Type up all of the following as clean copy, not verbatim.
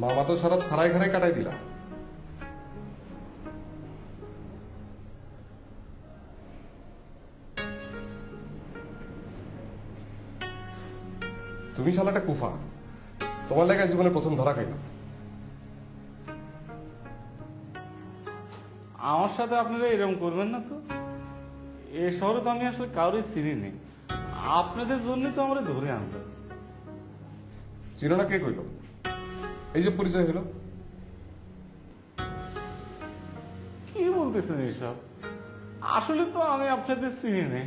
মামা তো সারা থানায় ঘাড়ায় কাটাই দিলা। তুমি শালাটা কুফা, তোমার লেগে জীবনে প্রথম ধরা খাইলাম। আমার সাথে আপনারা এরকম করবেন না তো। এ শহরে তো আমি আসলে কারোর চিনি নেই, আপনাদের জন্য তো আমরা ধরে আনলো। চিনো না কে কইল? এই যে পরিচয় হলো। কি বলতেছেন এইসব? আসলে তো আমি আপনাদের চিনি নেই,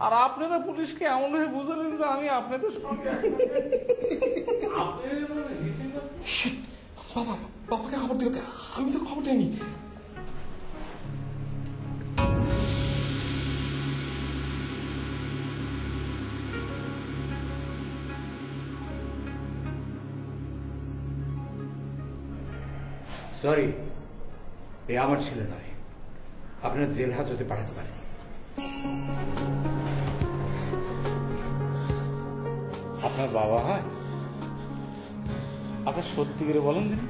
আর আপনারা পুলিশকে এমন ভাবে বুঝালেন যে আমি আপনাদের সঙ্গে বাবা, বাবাকে খবর দিও, আমি তো খবর দেয়নি। সরি, এ আমার ছেলে নয়, আপনার জেল হাজতে পাঠাতে পারেন। আপনার বাবা হয়? আচ্ছা সত্যি করে বলেন দিন,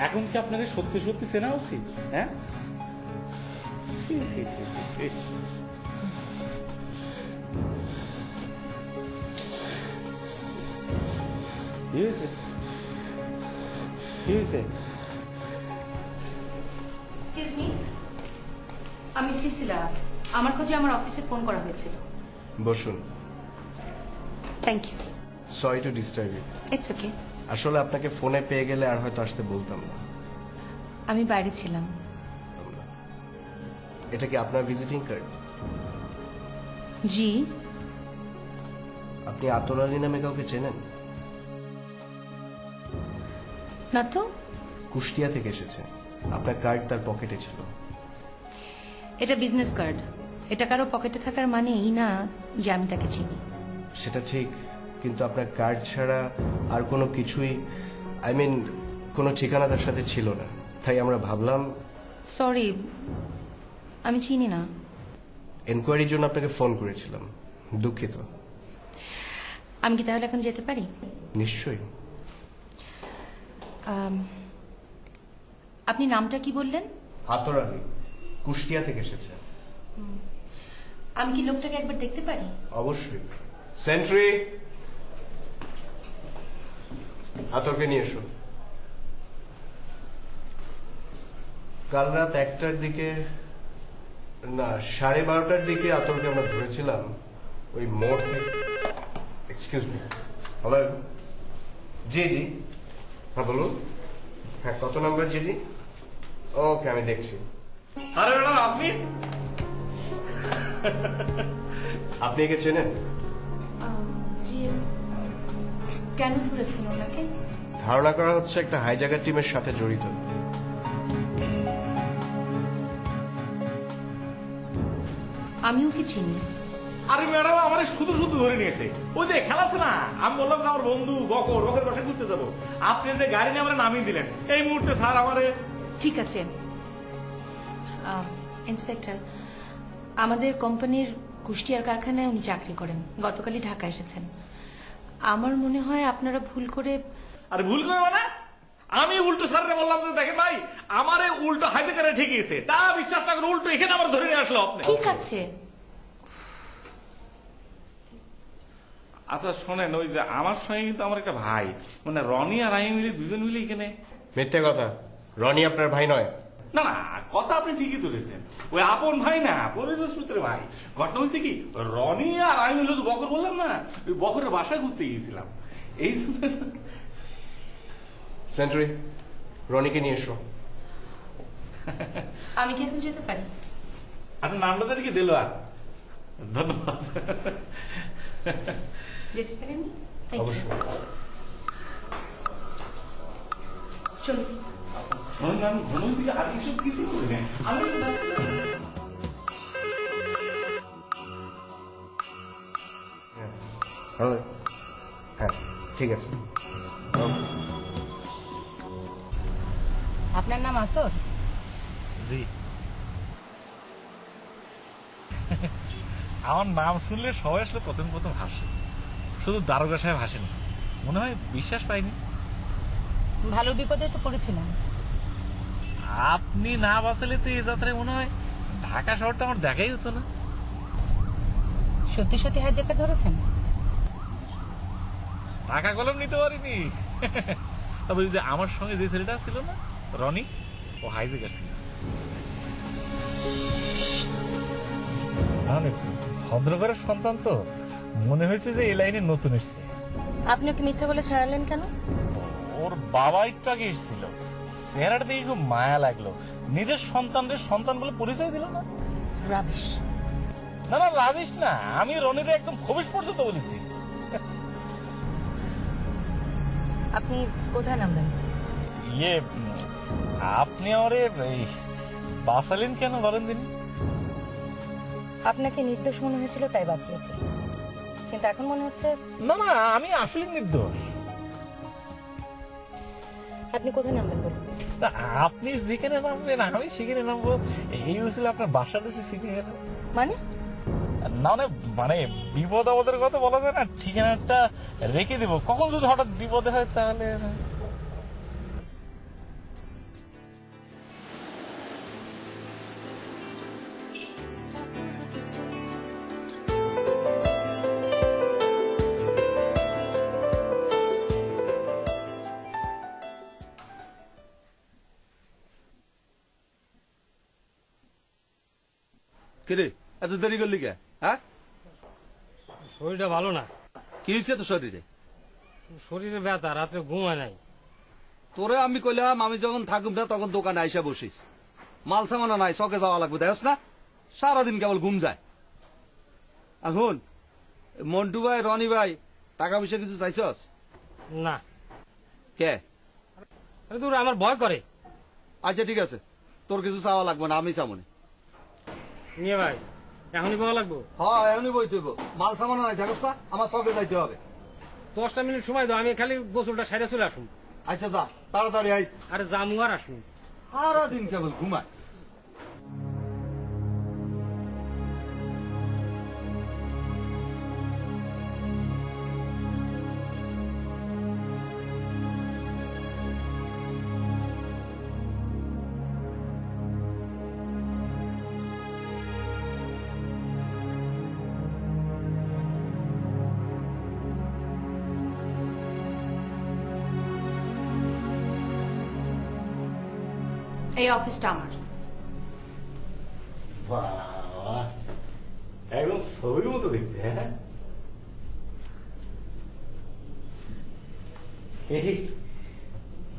এখন কি আপনাকে সত্যি সত্যি চেনা উচিত? হ্যাঁ, কি হয়েছে? কি হয়েছে? এক্সকিউজ মি, আমি প্রিসিলা। আমার খোঁজে আমার অফিসে ফোন করা হয়েছিল। বসুন। Thank you. Sorry to disturb you. It's okay. আসলে আপনাকে ফোনে পেয়ে গেলে আর হয়তো আসতে বলতাম না। আমি বাইরে ছিলাম। এটা কি আপনার ভিজিটিং কার্ড? জি। আপনি আতর আলী নামে কাউকে চেনেন? না তো। কুষ্টিয়া থেকে এসেছে, আপনার কার্ড তার পকেটে ছিল। এটা বিজনেস কার্ড। এটা কারো পকেটে থাকার মানে এই না যে আমি তাকে চিনি। সেটা ঠিক, কিন্তু আপনার কার্ড ছাড়া আর কোনো কিছুই, আই মিন কোনো ঠিকানা তার সাথে ছিল না, তাই আমরা ভাবলাম। সরি, আমি চিনি না। এনকোয়ারির জন্য আপনাকে ফোন করেছিলাম, দুঃখিত। আমি কি তাহলে এখন যেতে পারি? নিশ্চয়ই। আপনি নামটা কি বললেন? আতর আলী, কুষ্টিয়া থেকে এসেছে। আমি কি লোকটাকে একবার দেখতে পারি? অবশ্যই। সেন্ট্রি, আতরকে নিয়ে এসো। কাল রাত 1টার দিকে, না 12:30টার দিকে আতরকে আমরা ধরেছিলাম ওই মোড় থেকে। Excuse me. হ্যালো। জি জি, হ্যাঁ বলুন। হ্যাঁ, কত নাম্বার জিডি? ওকে, আমি দেখছি। আরে ম্যাডাম, আপনি আপনি একে চেনেন? জি। কেন ধরেছেন ওনাকে? ধারণা করা হচ্ছে একটা হাইজাগার টিমের সাথে জড়িত। আমিও কি চিনি? আরে ম্যাডাম, আমার শুধু শুধু ধরে নিয়েছে। ওই যে খেলাছে না, আমি বললাম যে আমার বন্ধু বকর বাসায় ঘুরতে যাবো, আপনি যে গাড়ি নিয়ে আমার নামিয়ে দিলেন এই মুহূর্তে। স্যার আমারে। ঠিক আছে ইন্সপেক্টর, আমাদের কোম্পানির কুষ্টিয়ার কারখানায় উনি চাকরি করেন, গতকালই ঢাকা এসেছেন। আমার মনে হয় আপনারা ভুল করে। আরে ভুল করে মানে? আমি উল্টো স্যাররে বললাম যে দেখেন ভাই, আমারে উল্টো হাইজাকারে ঠেকিয়েছে, তা বিশ্বাস না করে উল্টো এখানে আমার ধরে নিয়ে আসলো আপনি। ঠিক আছে। আচ্ছা শোনেন, ওই যে আমার সঙ্গে কিন্তু আমার একটা ভাই, মানে রনি আর আমি মিলে দুজন মিলে এখানে। মিথ্যে কথা, রনি আপনার ভাই নয়। না না, কথা আপনি ঠিকই তুলেছেন, ওই আপন ভাই না, পরিচয় সূত্রে ভাই। ঘটনা হয়েছে কি, রনি আর আমি মিলে বকর বললাম না, ওই বকরের বাসায় ঘুরতে গিয়েছিলাম। এই সেন্ট্রি, রনিকে নিয়ে এসো। আমি কি এখন যেতে পারি? আপনার নামটা জানি কি দিল? আর ধন্যবাদ। যেতে পারি আমি? অবশ্যই। চলুন। শোনেন, আমি ঘন থেকে আর কিছু কিছু করি না, আমি হ্যালো। হ্যাঁ ঠিক আছে। আপনার নাম আতর? জি। আমার নাম শুনলে সবাই আসলে প্রথম প্রথম হাসে, শুধু দারোগা সাহেব হাসেনি, মনে হয় বিশ্বাস পাইনি। ভালো বিপদে তো পড়েছিলাম। আপনি না বাঁচালে তো এই যাত্রায় মনে হয় ঢাকা শহরটা আমার দেখাই হতো না। সত্যি সত্যি হাইজ্যাকার ধরেছেন? টাকা কলম নিতে পারিনি, তবে ওই যে আমার সঙ্গে যে ছেলেটা ছিল না, রনি, ও হাইজ্যাকার ছিল। ভদ্রঘরের সন্তান তো, মনে হয়েছে যে এই লাইনে নতুন এসছে। আপনি ওকে মিথ্যে বলে ছাড়ালেন কেন? ওর বাবা একটু আগে এসেছিল, চেহারাটা দেখে খুব মায়া লাগলো। নিজের সন্তানের সন্তান বলে পরিচয় দিল না। রাবিশ। না না, রাবিশ না, আমি রনিরে একদম খবিশ পর্যন্ত বলেছি। আপনি কোথায় নামবেন? ইয়ে, আপনি আমারে বাঁচালেন কেন বলেন দিন? আপনাকে নির্দোষ মনে হয়েছিল তাই বাঁচিয়েছি, কিন্তু এখন মনে হচ্ছে না না, আমি আসলে নির্দোষ। আপনি কোথায় নামবেন বলুন? না, আপনি যেখানে নামবেন আমি সেখানে নামবো, এই হয়েছিল আপনার বাসাটা শিখে গেল। মানে না মানে বিপদ আপদের কথা বলা যায় না, ঠিকানাটা রেখে দিব, কখন যদি হঠাৎ বিপদে হয় তাহলে। কিরে এত দেরি করলি কে? হ্যাঁ, শরীরটা ভালো না। কি হয়েছে তো শরীরে? শরীরে ব্যথা, রাত্রে ঘুমায় নাই। তোরে আমি কইলাম আমি যখন থাকুম না তখন দোকানে আইসা বসিস, মাল সামানা নাই, চকে যাওয়া লাগবে, দেখস না সারাদিন কেবল ঘুম যায়। এখন মন্টু ভাই, রনি ভাই, টাকা পয়সা কিছু চাইছস? না, কে? আরে তোর আমার ভয় করে। আচ্ছা ঠিক আছে, তোর কিছু চাওয়া লাগবে না, আমি চামনি। নিয়ে ভাই এখনই পাওয়া লাগবো? হ্যাঁ এমনি বই তুইব, মাল সামানা নাই, দেখস না আমার চকে যাইতে হবে। 10টা মিনিট সময় দাও, আমি খালি গোসলটা সেরে চলে আসুন। আচ্ছা যা, তাড়াতাড়ি আইস। আরে জামু আর আসুন। সারাদিন কেবল ঘুমায়। এই অফিসটা আমার। বাহ, একদম ছবির মতো দেখতে। হ্যাঁ, এই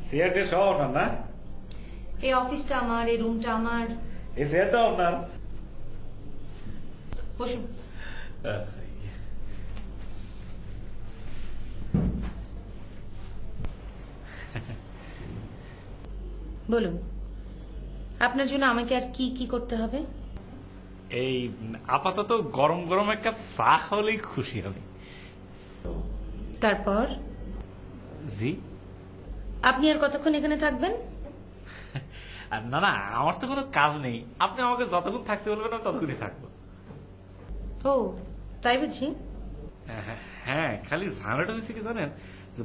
চেয়ারটা সব আপনার না? এই অফিসটা আমার, এই রুমটা আমার। এই চেয়ারটাও আপনার? বসুন। বলুন, আপনার জন্য আমাকে আর কি কি করতে হবে? এই আপাতত গরম গরম এক কাপ চা খাওয়ালেই খুশি হবে। তারপর জি, আপনি আর কতক্ষণ এখানে থাকবেন? আর না না, আমার তো কোনো কাজ নেই, আপনি আমাকে যতক্ষণ থাকতে বলবেন আমি ততক্ষণই থাকবো। ও তাই বুঝি? হ্যাঁ, খালি ঝামেলাটা হয়েছে কি জানেন, যে